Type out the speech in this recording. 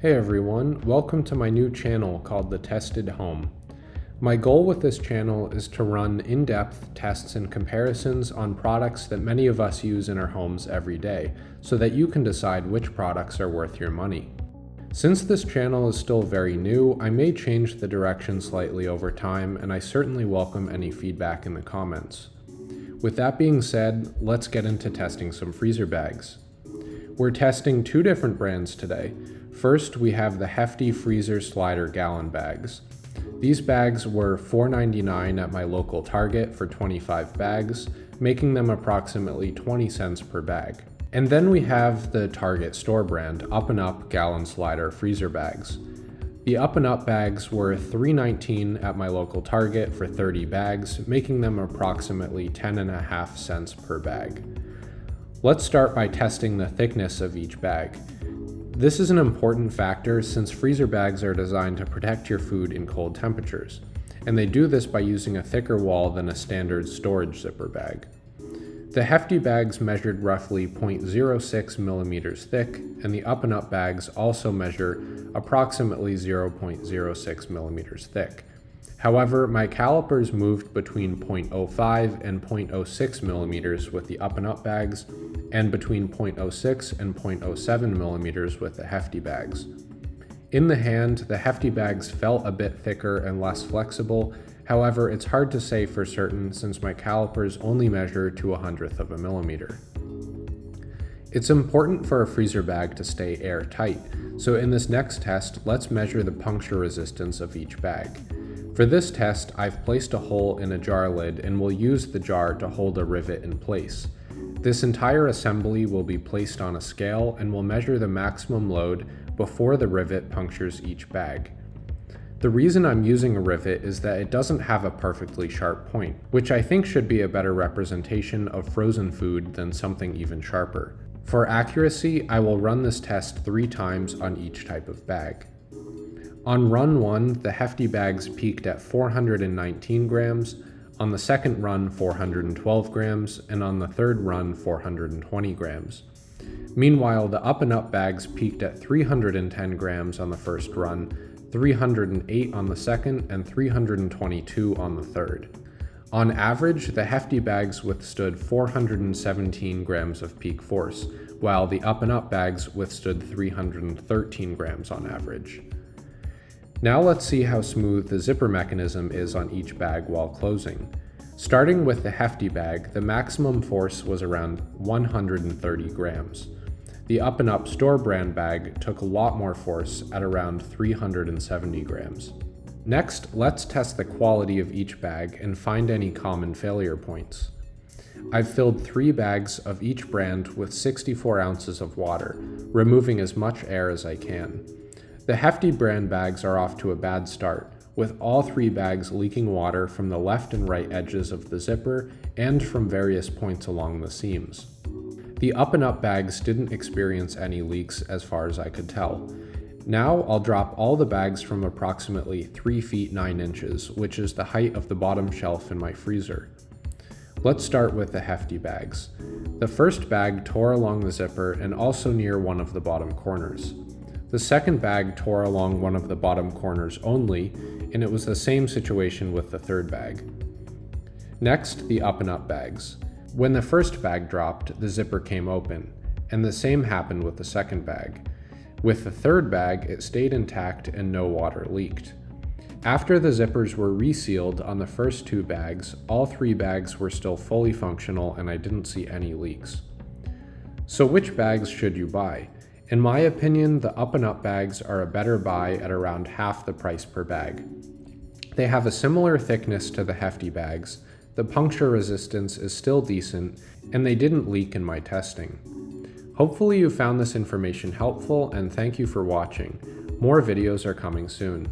Hey everyone, welcome to my new channel called The Tested Home. My goal with this channel is to run in-depth tests and comparisons on products that many of us use in our homes every day, so that you can decide which products are worth your money. Since this channel is still very new, I may change the direction slightly over time, and I certainly welcome any feedback in the comments. With that being said, let's get into testing some freezer bags. We're testing two different brands today. First, we have the Hefty Freezer Slider Gallon Bags. These bags were $4.99 at my local Target for 25 bags, making them approximately 20 cents per bag. And then we have the Target store brand Up & Up Gallon Slider Freezer Bags. The Up & Up bags were $3.19 at my local Target for 30 bags, making them approximately 10.5 cents per bag. Let's start by testing the thickness of each bag. This is an important factor since freezer bags are designed to protect your food in cold temperatures, and they do this by using a thicker wall than a standard storage zipper bag. The Hefty bags measured roughly 0.06 millimeters thick, and the Up & Up bags also measure approximately 0.06 millimeters thick. However, my calipers moved between 0.05 and 0.06 millimeters with the Up & Up bags, and between 0.06 and 0.07 millimeters with the Hefty bags. In the hand, the Hefty bags felt a bit thicker and less flexible. However, it's hard to say for certain since my calipers only measure to 1/100th of a millimeter. It's important for a freezer bag to stay airtight, so in this next test, let's measure the puncture resistance of each bag. For this test, I've placed a hole in a jar lid and will use the jar to hold a rivet in place. This entire assembly will be placed on a scale and will measure the maximum load before the rivet punctures each bag. The reason I'm using a rivet is that it doesn't have a perfectly sharp point, which I think should be a better representation of frozen food than something even sharper. For accuracy, I will run this test 3 times on each type of bag. On run 1, the Hefty bags peaked at 419 grams, on the second run 412 grams, and on the third run 420 grams. Meanwhile, the Up & Up bags peaked at 310 grams on the first run, 308 on the second, and 322 on the third. On average, the Hefty bags withstood 417 grams of peak force, while the Up & Up bags withstood 313 grams on average. Now let's see how smooth the zipper mechanism is on each bag while closing. Starting with the Hefty bag, the maximum force was around 130 grams. The Up & Up store brand bag took a lot more force at around 370 grams. Next, let's test the quality of each bag and find any common failure points. I've filled 3 bags of each brand with 64 ounces of water, removing as much air as I can. The Hefty brand bags are off to a bad start, with all 3 bags leaking water from the left and right edges of the zipper and from various points along the seams. The Up & Up bags didn't experience any leaks as far as I could tell. Now I'll drop all the bags from approximately 3 feet 9 inches, which is the height of the bottom shelf in my freezer. Let's start with the Hefty bags. The first bag tore along the zipper and also near one of the bottom corners. The second bag tore along one of the bottom corners only, and it was the same situation with the third bag. Next, the Up & Up bags. When the first bag dropped, the zipper came open, and the same happened with the second bag. With the third bag, it stayed intact and no water leaked. After the zippers were resealed on the first 2 bags, all 3 bags were still fully functional and I didn't see any leaks. So which bags should you buy? In my opinion, the Up & Up bags are a better buy at around half the price per bag. They have a similar thickness to the Hefty bags, the puncture resistance is still decent, and they didn't leak in my testing. Hopefully you found this information helpful, and thank you for watching. More videos are coming soon.